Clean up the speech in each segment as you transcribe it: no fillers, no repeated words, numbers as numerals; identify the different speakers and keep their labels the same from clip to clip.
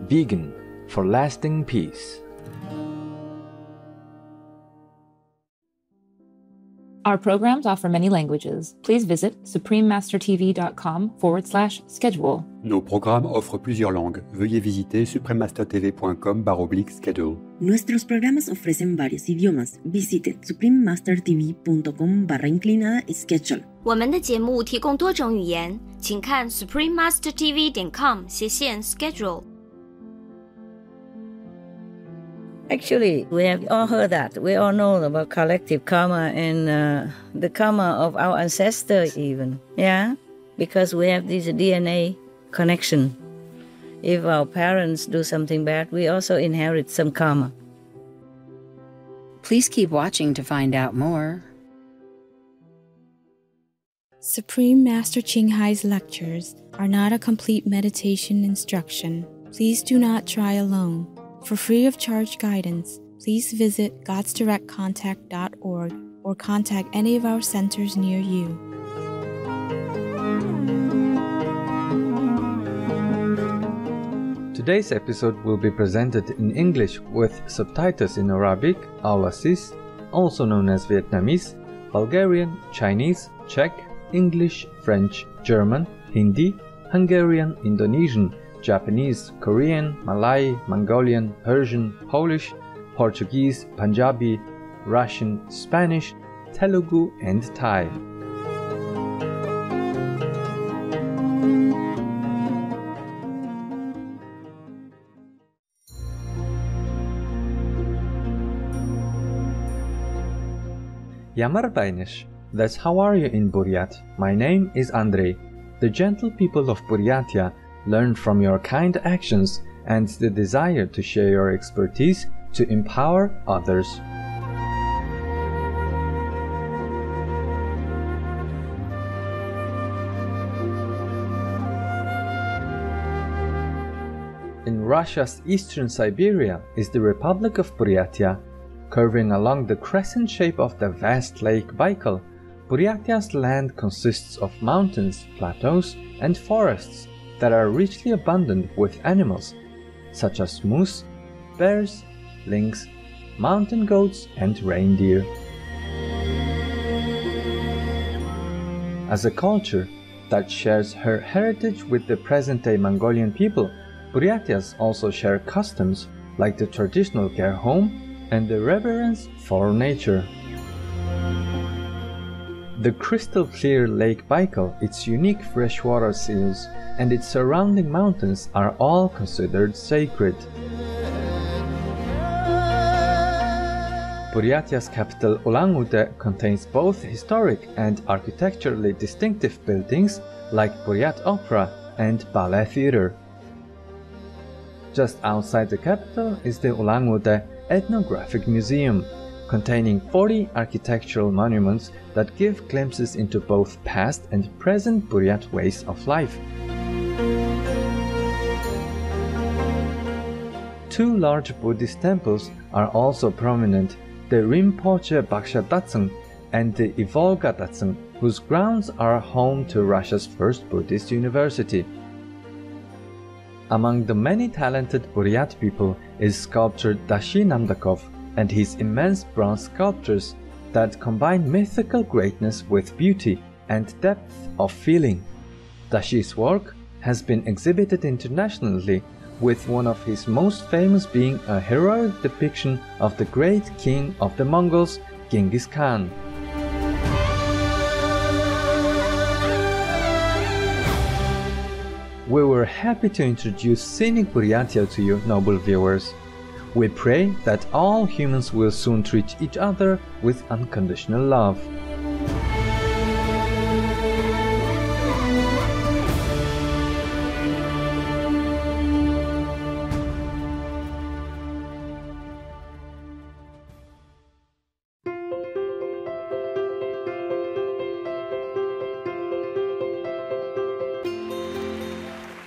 Speaker 1: vegan, for lasting peace.
Speaker 2: Our programs offer many languages. Please visit suprememastertv.com/schedule.
Speaker 3: Nos programmes offrent plusieurs langues. Veuillez visiter suprememastertv.com/schedule.
Speaker 4: Nuestros programas ofrecen varios idiomas. Visite suprememastertv.com/schedule.
Speaker 5: 我们的节目提供多种语言，请看 suprememastertv.com/schedule。
Speaker 6: Actually, we have all heard that. We all know about collective karma and the karma of our ancestors even. Yeah? Because we have this DNA connection. If our parents do something bad, we also inherit some karma.
Speaker 7: Please keep watching to find out more.
Speaker 8: Supreme Master Ching Hai's lectures are not a complete meditation instruction. Please do not try alone. For free of charge guidance, please visit godsdirectcontact.org or contact any of our centers near you.
Speaker 1: Today's episode will be presented in English with subtitles in Arabic, Aulasis, also known as Vietnamese, Bulgarian, Chinese, Czech, English, French, German, Hindi, Hungarian, Indonesian, Japanese, Korean, Malay, Mongolian, Persian, Polish, Portuguese, Punjabi, Russian, Spanish, Telugu, and Thai. Yamar Bainish, that's how are you in Buryat? My name is Andrei. The gentle people of Buryatia learn from your kind actions and the desire to share your expertise to empower others. In Russia's eastern Siberia is the Republic of Buryatia. Curving along the crescent shape of the vast Lake Baikal, Buryatia's land consists of mountains, plateaus, and forests that are richly abundant with animals such as moose, bears, lynx, mountain goats, and reindeer. As a culture that shares her heritage with the present-day Mongolian people, Buryatians also share customs like the traditional care home and the reverence for nature. The crystal-clear Lake Baikal, its unique freshwater seals, and its surrounding mountains are all considered sacred. Buryatia's capital Ulan-Ude contains both historic and architecturally distinctive buildings like Buryat Opera and Ballet Theatre. Just outside the capital is the Ulan-Ude Ethnographic Museum, containing 40 architectural monuments that give glimpses into both past and present Buryat ways of life. Two large Buddhist temples are also prominent, the Rinpoche Baksha Datsang and the Ivolga Datsang, whose grounds are home to Russia's first Buddhist university. Among the many talented Buryat people is sculptor Dashi Namdakov and his immense bronze sculptures that combine mythical greatness with beauty and depth of feeling. Dashi's work has been exhibited internationally, with one of his most famous being a heroic depiction of the great king of the Mongols, Genghis Khan. We were happy to introduce Scenic Buryatia to you, noble viewers. We pray that all humans will soon treat each other with unconditional love.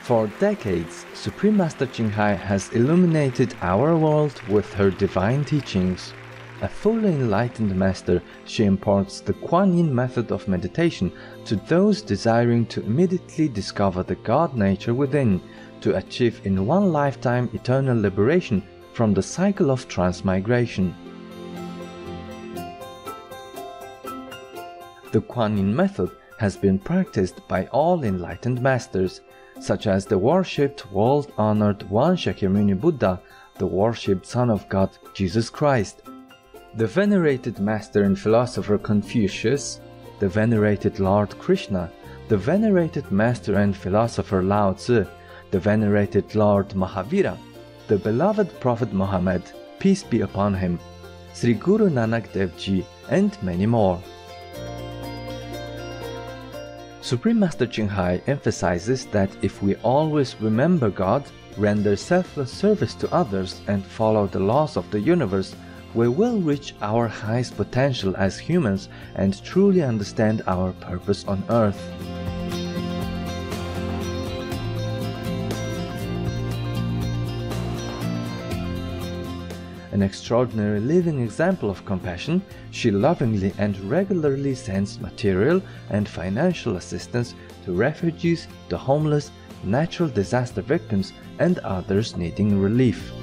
Speaker 1: For decades, Supreme Master Ching Hai has illuminated our world with her divine teachings. A fully enlightened master, she imparts the Kuan Yin method of meditation to those desiring to immediately discover the God nature within, to achieve in one lifetime eternal liberation from the cycle of transmigration. The Kuan Yin method has been practiced by all enlightened masters, such as the worshipped, world-honored One Shakyamuni Buddha, the worshipped Son of God Jesus Christ, the venerated master and philosopher Confucius, the venerated Lord Krishna, the venerated master and philosopher Lao Tzu, the venerated Lord Mahavira, the beloved Prophet Muhammad, peace be upon him, Sri Guru Nanak Dev Ji, and many more. Supreme Master Ching Hai emphasizes that if we always remember God, render selfless service to others, and follow the laws of the universe, we will reach our highest potential as humans and truly understand our purpose on earth. An extraordinary living example of compassion, she lovingly and regularly sends material and financial assistance to refugees, the homeless, natural disaster victims, and others needing relief.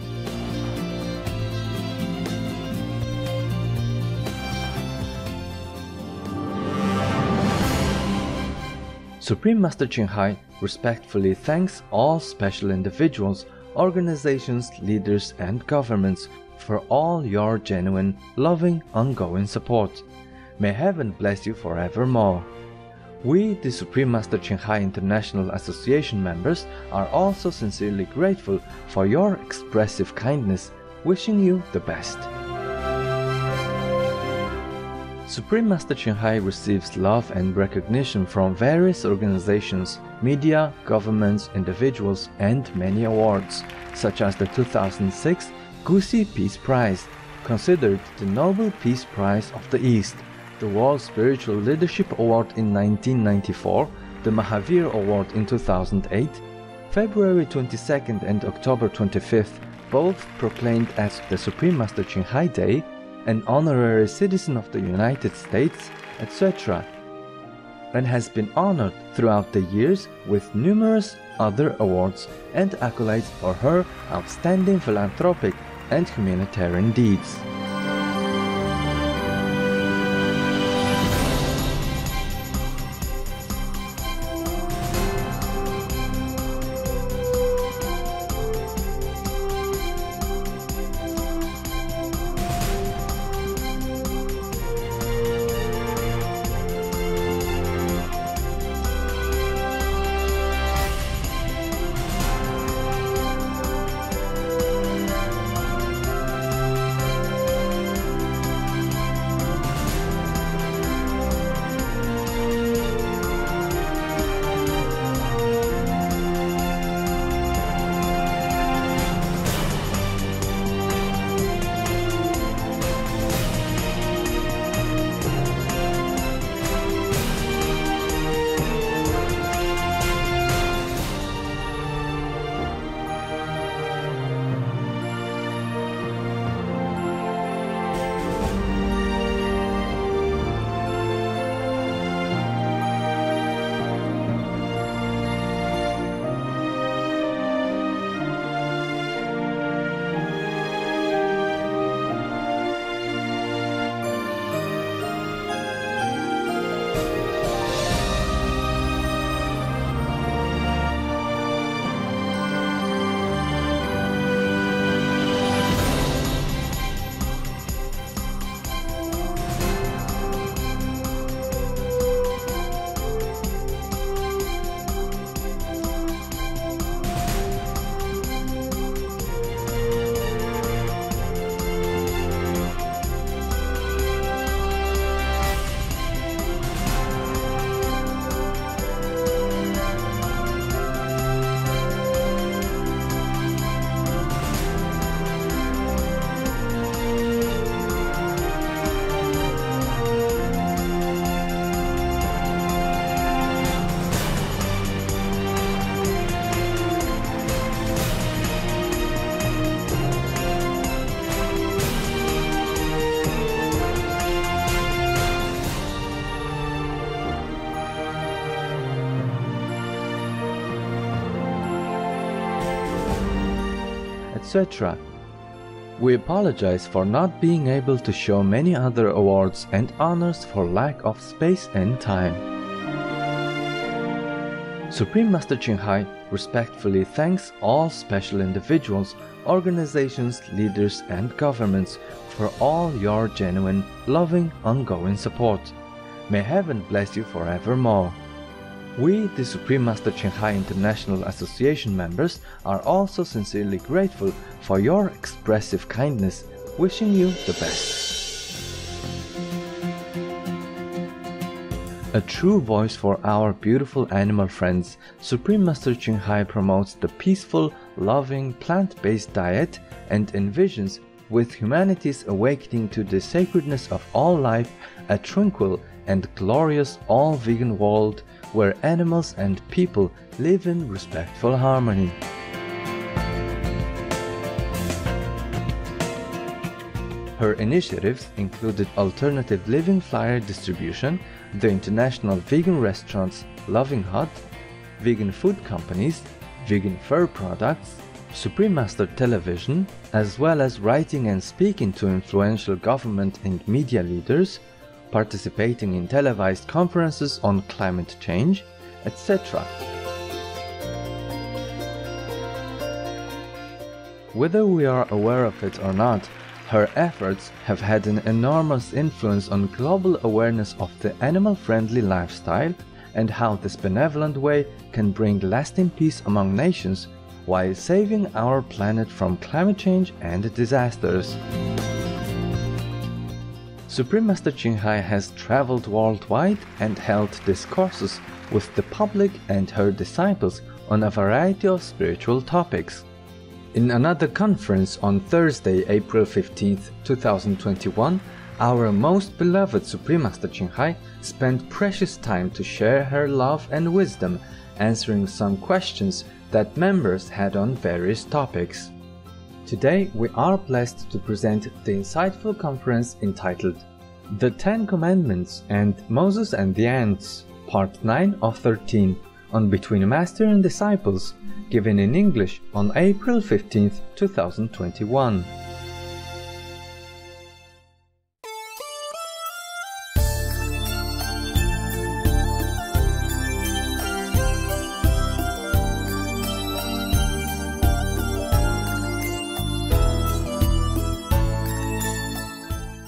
Speaker 1: Supreme Master Ching Hai respectfully thanks all special individuals, organizations, leaders, and governments for all your genuine, loving, ongoing support. May heaven bless you forevermore. We, the Supreme Master Ching Hai International Association members, are also sincerely grateful for your expressive kindness, wishing you the best. Supreme Master Ching Hai receives love and recognition from various organizations, media, governments, individuals, and many awards, such as the 2006 Gusi Peace Prize, considered the Nobel Peace Prize of the East, the World Spiritual Leadership Award in 1994, the Mahavir Award in 2008, February 22nd and October 25th, both proclaimed as the Supreme Master Ching Hai Day, an honorary citizen of the United States, etc., and has been honored throughout the years with numerous other awards and accolades for her outstanding philanthropic and humanitarian deeds. etc. We apologize for not being able to show many other awards and honors for lack of space and time. Supreme Master Ching Hai respectfully thanks all special individuals, organizations, leaders, and governments for all your genuine, loving, ongoing support. May heaven bless you forevermore. We, the Supreme Master Ching Hai International Association members, are also sincerely grateful for your expressive kindness, wishing you the best. A true voice for our beautiful animal friends, Supreme Master Ching Hai promotes the peaceful, loving, plant-based diet and envisions, with humanity's awakening to the sacredness of all life, a tranquil and glorious all-vegan world where animals and people live in respectful harmony. Her initiatives included alternative living flyer distribution, the international vegan restaurants Loving Hut, vegan food companies, vegan fur products, Supreme Master Television, as well as writing and speaking to influential government and media leaders, participating in televised conferences on climate change, etc. Whether we are aware of it or not, her efforts have had an enormous influence on global awareness of the animal-friendly lifestyle and how this benevolent way can bring lasting peace among nations while saving our planet from climate change and disasters. Supreme Master Ching Hai has traveled worldwide and held discourses with the public and her disciples on a variety of spiritual topics. In another conference on Thursday, April 15, 2021, our most beloved Supreme Master Ching Hai spent precious time to share her love and wisdom, answering some questions that members had on various topics. Today, we are blessed to present the insightful conference entitled The 10 Commandments and Moses and the Ants, Part 9 of 13, on Between Master and Disciples, given in English on April 15, 2021.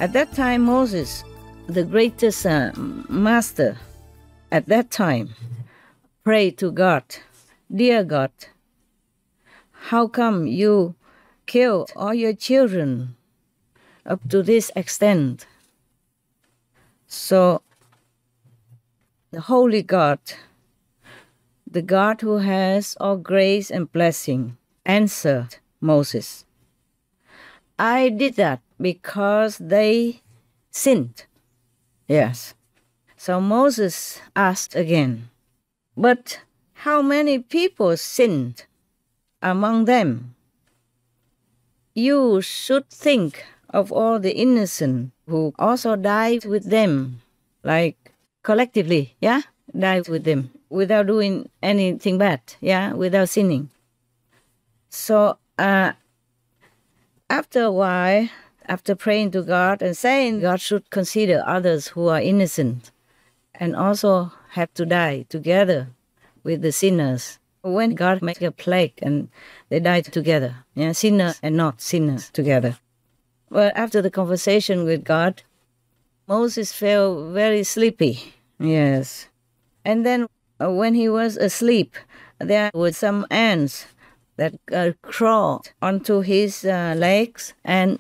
Speaker 6: At that time, Moses, the greatest master at that time, prayed to God, "Dear God, how come you kill all your children up to this extent?" So the Holy God, the God who has all grace and blessing, answered Moses, "I did that because they sinned." Yes. So Moses asked again, "But how many people sinned among them? You should think of all the innocent who also died with them, like collectively, yeah? Died with them without doing anything bad, yeah? Without sinning." So after a while, after praying to God and saying God should consider others who are innocent and also have to die together with the sinners. When God makes a plague and they die together, yeah, sinner and not sinners together. But after the conversation with God, Moses felt very sleepy, yes. And then when he was asleep, there were some ants that crawled onto his legs and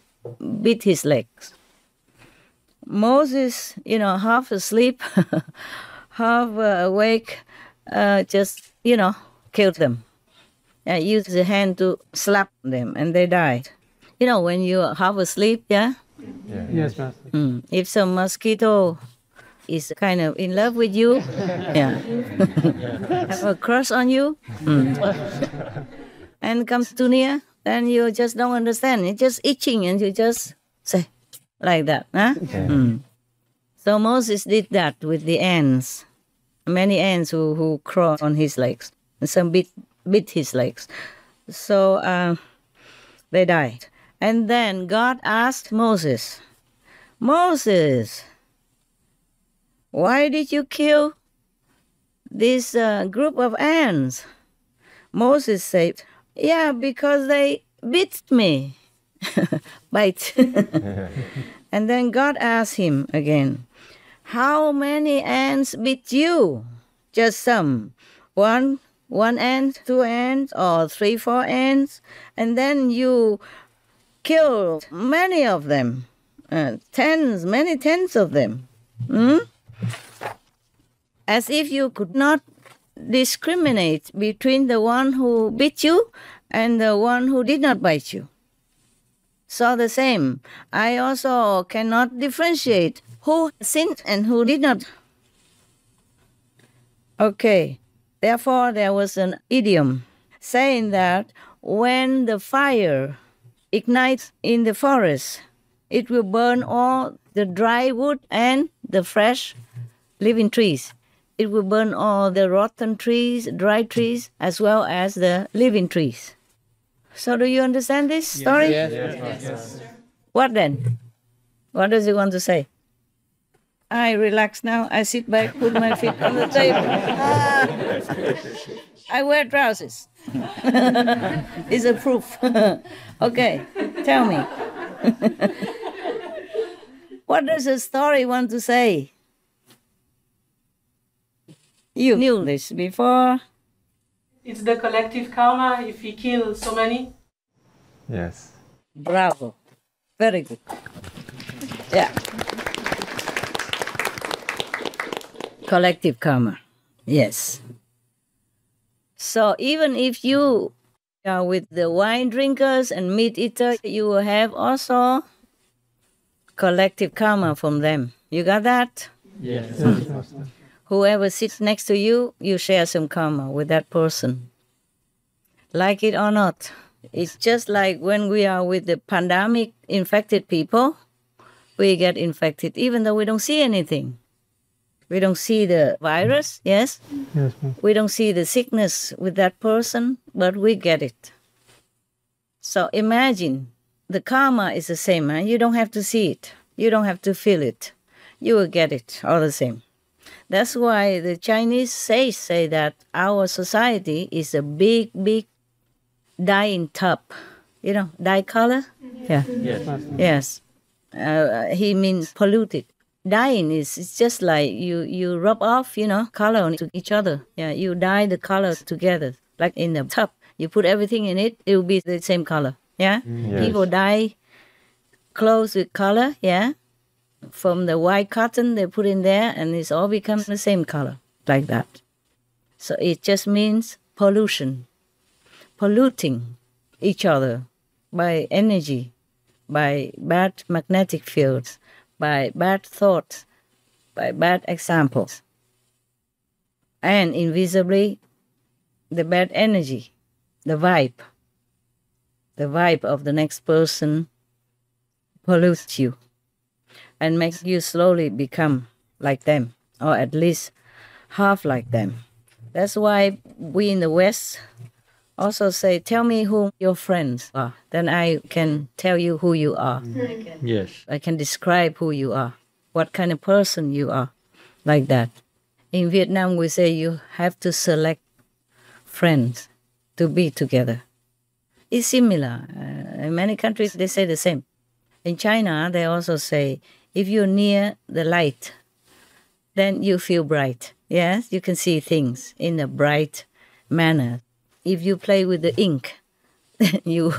Speaker 6: bit his legs. Moses, half asleep, half awake, just, killed them. Used the hand to slap them and they died. When you're half asleep, yeah?
Speaker 9: Yes, Master.
Speaker 6: If some mosquito is kind of in love with you, yeah, have a crush on you, and comes too near, then you just don't understand. It's just itching and you just say like that. Huh? Yeah. So Moses did that with the ants. Many ants who crawled on his legs. And some bit his legs. So they died. And then God asked Moses, Moses, why did you kill this group of ants? Moses said, yeah, because they bit me. Bite. And then God asked him again, how many ants bit you? Just some. One ant, 2 ants, or 3, 4 ants. And then you killed many of them. Many tens of them. As if you could not discriminate between the one who bit you and the one who did not bite you. So the same, I also cannot differentiate who sinned and who did not. Okay, therefore there was an idiom saying that when the fire ignites in the forest, it will burn all the dry wood and the fresh living trees. It will burn all the rotten trees, dry trees, as well as the living trees. So do you understand this story?
Speaker 9: Yes.
Speaker 6: What then? What does he want to say? I relax now. I sit back, put my feet on the table. I wear trousers. It's a proof. Okay, tell me. What does the story want to say? You knew this before.
Speaker 9: It's the collective karma if he kills so many.
Speaker 1: Yes.
Speaker 6: Bravo. Very good. Yeah. Collective karma. Yes. So even if you are with the wine drinkers and meat eaters, you will have also collective karma from them. You got that?
Speaker 9: Yes.
Speaker 6: Whoever sits next to you, you share some karma with that person. Like it or not. It's just like when we are with the pandemic infected people, we get infected even though we don't see anything. We don't see the virus, yes?
Speaker 9: Yes, ma'am.
Speaker 6: We don't see the sickness with that person, but we get it. So imagine, the karma is the same. Huh? You don't have to see it. You don't have to feel it. You will get it all the same. That's why the Chinese say that our society is a big, big dyeing tub. You know, dye color? Yeah. Yes. He means polluted. Dyeing is it's just like you rub off, color onto each other. Yeah, you dye the color together. Like in the tub, you put everything in it, it will be the same color. Yeah?
Speaker 1: Yes.
Speaker 6: People dye clothes with color, yeah? From the white cotton they put in there, and it's all become the same color, like that. So it just means pollution. Polluting each other by energy, by bad magnetic fields, by bad thoughts, by bad examples. And invisibly, the bad energy, the vibe of the next person pollutes you and makes you slowly become like them, or at least half like them. That's why we in the West also say, tell me who your friends are. Then I can tell you who you are.
Speaker 1: Yes.
Speaker 6: I can describe who you are, what kind of person you are, like that. In Vietnam, we say you have to select friends to be together. It's similar. In many countries, they say the same. In China, they also say, if you're near the light, then you feel bright. Yes, you can see things in a bright manner. If you play with the ink, then you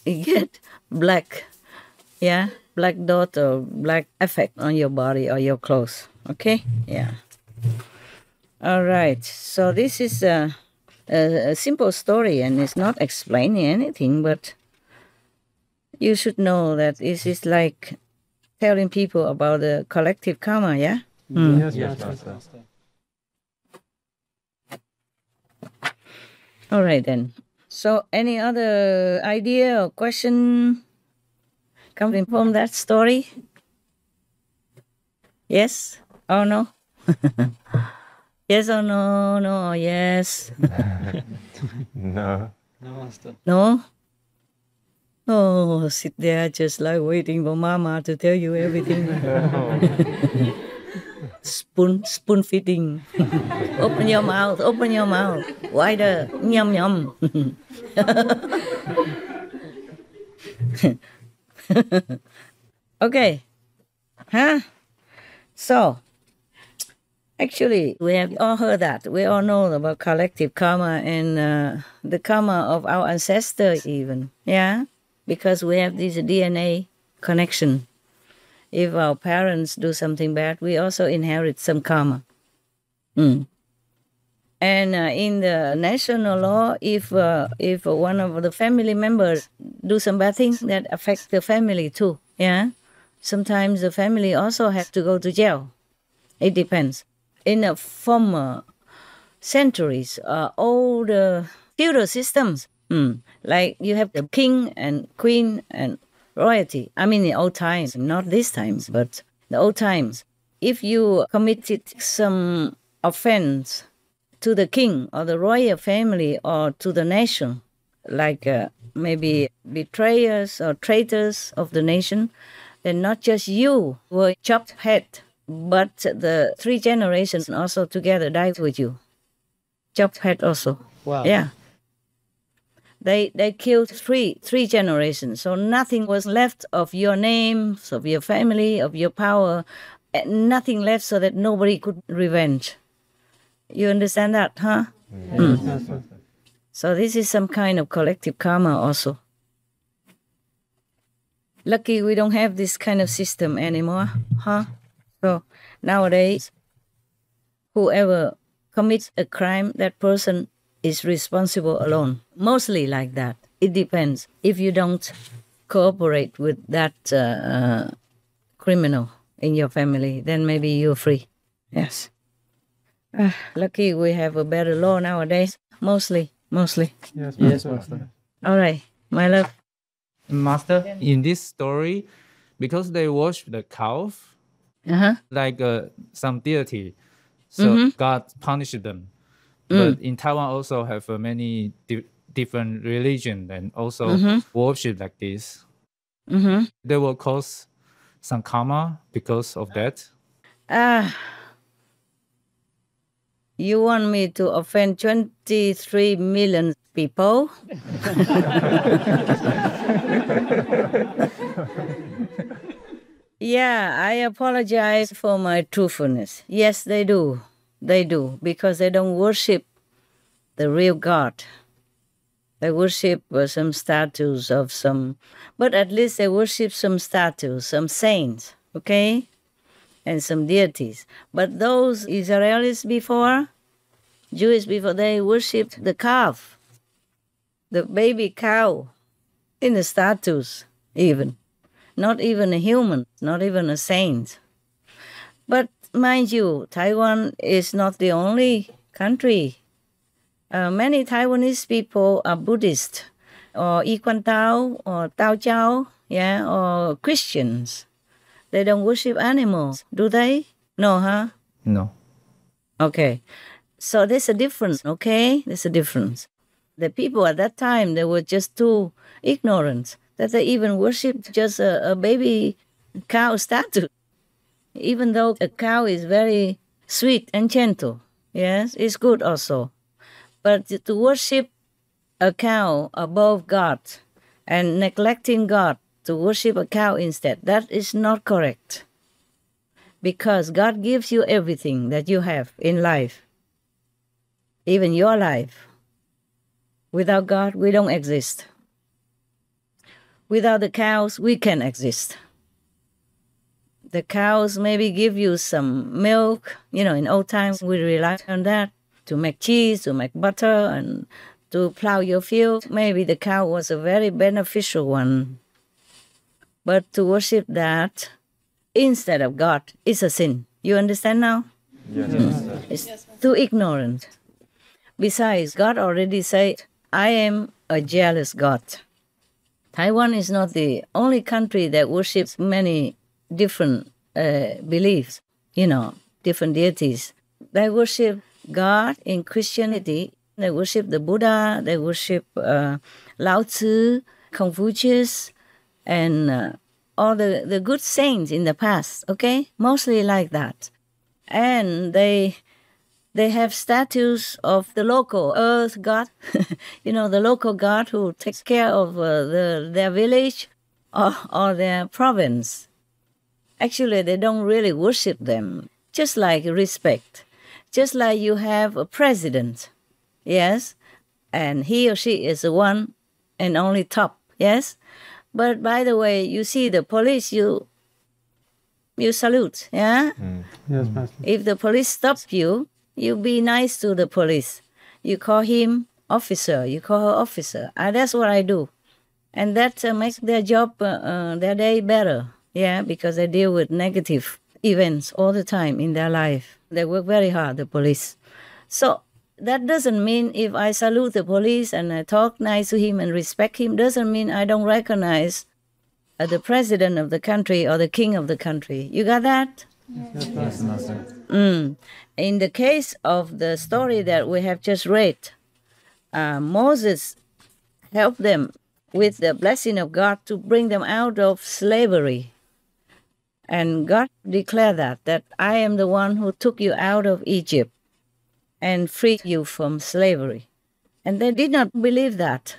Speaker 6: get black, black dot or black effect on your body or your clothes. Okay? Yeah. All right. So this is a simple story, and it's not explaining anything, but you should know that this is like telling people about the collective karma, yeah?
Speaker 9: Yes,
Speaker 1: Yes,
Speaker 9: Master.
Speaker 1: Master.
Speaker 6: All right, then. So any other idea or question coming from that story? Yes or no? Yes or no? No or yes?
Speaker 1: No.
Speaker 9: No, Master.
Speaker 6: No? Oh, sit there just like waiting for mama to tell you everything. Spoon feeding. Open your mouth, wider, yum yum. Okay, huh? So, actually, we have all heard that. We all know about collective karma and the karma of our ancestors even, yeah? Because we have this DNA connection. If our parents do something bad, we also inherit some karma. And in the national law, if one of the family members do some bad things, that affects the family too, yeah? Sometimes the family also have to go to jail. It depends. In the former centuries, all the feudal systems, like you have the king and queen and royalty. I mean, in old times, not these times, but the old times. If you committed some offense to the king or the royal family or to the nation, like maybe betrayers or traitors of the nation, then not just you were chopped head, but the 3 generations also together died with you. Chopped head also.
Speaker 10: Wow.
Speaker 6: Yeah. They killed three generations, so nothing was left of your name, of your family, of your power, nothing left so that nobody could revenge. You understand that, huh?
Speaker 10: Yes.
Speaker 6: So this is some kind of collective karma also. Lucky we don't have this kind of system anymore, huh? So nowadays, whoever commits a crime, that person is responsible alone. Mostly like that. It depends. If you don't cooperate with that criminal in your family, then maybe you're free. Yes. Lucky we have a better law nowadays. Mostly.
Speaker 10: Yes, Master.
Speaker 6: All right, my love.
Speaker 10: Master, in this story, because they worship the cow, like some deity, so God punished them. But in Taiwan also have many different religion and also worship like this. They will cause some karma because of that.
Speaker 6: You want me to offend 23 million people? Yeah, I apologize for my truthfulness. Yes, they do. They do, because they don't worship the real God. They worship some statues of some, but at least they worship some statues, some saints, okay? And some deities. But those Israelis before, Jewish before, they worshipped the calf, the baby cow, in the statues even. Not even a human, not even a saint. But mind you, Taiwan is not the only country. Many Taiwanese people are Buddhist, or Yiquan Tao, or Tao Chao, yeah, or Christians. They don't worship animals, do they? No, huh?
Speaker 10: No.
Speaker 6: Okay. So there's a difference, okay? There's a difference. The people at that time, they were just too ignorant that they even worshipped just a baby cow statue. Even though a cow is very sweet and gentle, yes, it's good also. But to worship a cow above God and neglecting God to worship a cow instead, that is not correct. Because God gives you everything that you have in life, even your life. Without God, we don't exist. Without the cows, we can exist. The cows maybe give you some milk. You know, in old times, we relied on that to make cheese, to make butter, and to plow your field. Maybe the cow was a very beneficial one. But to worship that instead of God is a sin. You understand now?
Speaker 10: Yes.
Speaker 6: It's too ignorant. Besides, God already said, I am a jealous God. Taiwan is not the only country that worships many different beliefs, you know, different deities. They worship God in Christianity. They worship the Buddha. They worship Lao Tzu Confucius and all the good saints in the past, okay? Mostly like that. And they have statues of the local earth god, the local god who takes care of their village or their province. Actually, they don't really worship them, just like respect. Just like you have a president, yes? And he or she is the one and only top, yes? But by the way, you see the police, you salute, yeah?
Speaker 1: Yes, Master.
Speaker 6: If the police stops you, you be nice to the police. You call him officer, you call her officer. That's what I do. And that makes their job, their day better, yeah? Because they deal with negative events all the time in their life. They work very hard, the police. So that doesn't mean if I salute the police and I talk nice to him and respect him, doesn't mean I don't recognize the president of the country or the king of the country. You got that?
Speaker 10: Yes, Master.
Speaker 6: In the case of the story that we have just read, Moses helped them with the blessing of God to bring them out of slavery. And God declared that I am the one who took you out of Egypt and freed you from slavery. And they did not believe that.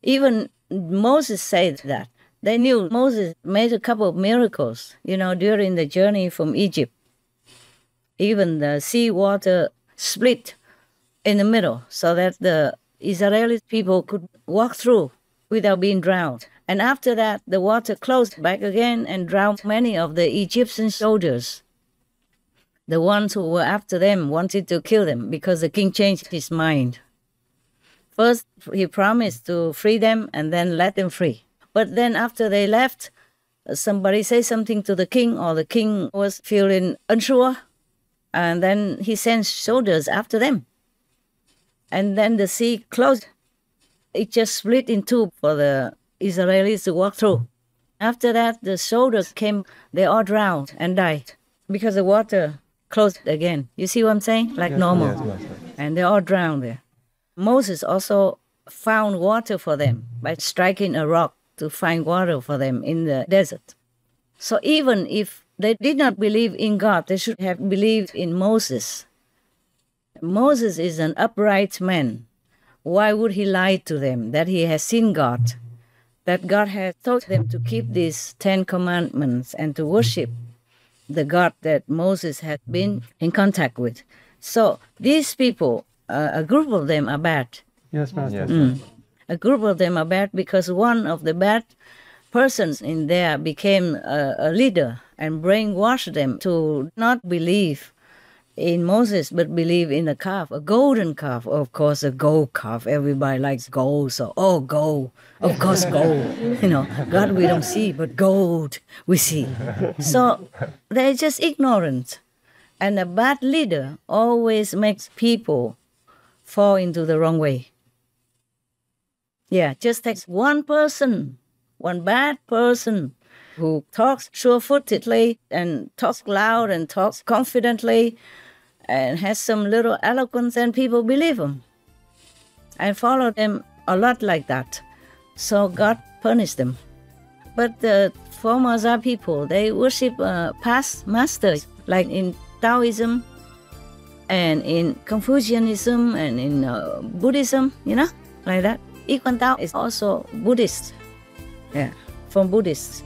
Speaker 6: Even Moses said that. They knew Moses made a couple of miracles, during the journey from Egypt. Even the sea water split in the middle so that the Israeli people could walk through without being drowned. And after that, the water closed back again and drowned many of the Egyptian soldiers. The ones who were after them wanted to kill them because the king changed his mind. First, he promised to free them and then let them free. But then after they left, somebody said something to the king, or the king was feeling unsure, and then he sent soldiers after them. And then the sea closed. It just split in two for the Israelis to walk through. After that, the soldiers came, they all drowned and died because the water closed again. You see what I'm saying? Like normal. Yes. And they all drowned there. Moses also found water for them by striking a rock to find water for them in the desert. So even if they did not believe in God, they should have believed in Moses. Moses is an upright man. Why would he lie to them that he has seen God? That God has told them to keep these 10 commandments and to worship the God that Moses had been in contact with. So these people, a group of them are bad.
Speaker 1: Yes, Master.
Speaker 6: A group of them are bad because one of the bad persons in there became a leader and brainwashed them to not believe in Moses, but believe in a calf, a golden calf. Of course, a gold calf. Everybody likes gold, so, gold. Of course, gold. God we don't see, but gold we see. So they're just ignorant. And a bad leader always makes people fall into the wrong way. Yeah, just takes one person, one bad person who talks sure-footedly and talks loud and talks confidently and has some little eloquence, and people believe him and follow them a lot like that. So God punished them. But the Formosa people, they worship past masters, like in Taoism and in Confucianism and in Buddhism, like that. Ikwan Tao is also Buddhist, from Buddhists.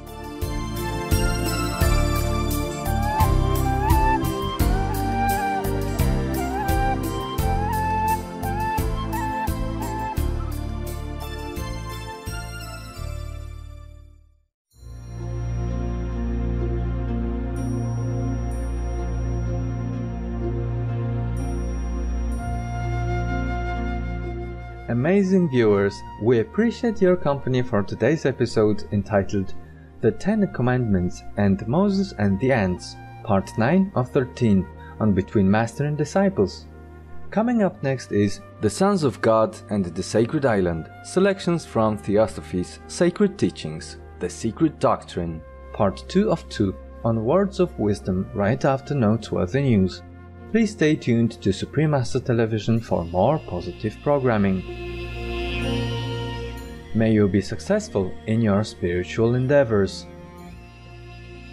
Speaker 1: Amazing viewers, we appreciate your company for today's episode entitled The 10 Commandments and Moses and the Ants, Part 9 of 13 on Between Master and Disciples. Coming up next is The Sons of God and the Sacred Island, selections from Theosophy's Sacred Teachings, The Secret Doctrine, Part 2 of 2 on Words of Wisdom right after Noteworthy News. Please stay tuned to Supreme Master Television for more positive programming. May you be successful in your spiritual endeavors.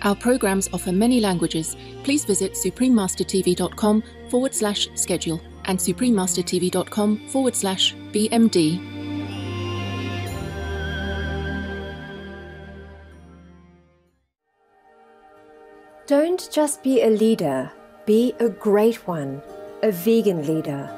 Speaker 11: Our programs offer many languages. Please visit suprememastertv.com/schedule and suprememastertv.com/BMD.
Speaker 12: Don't just be a leader, be a great one, a vegan leader.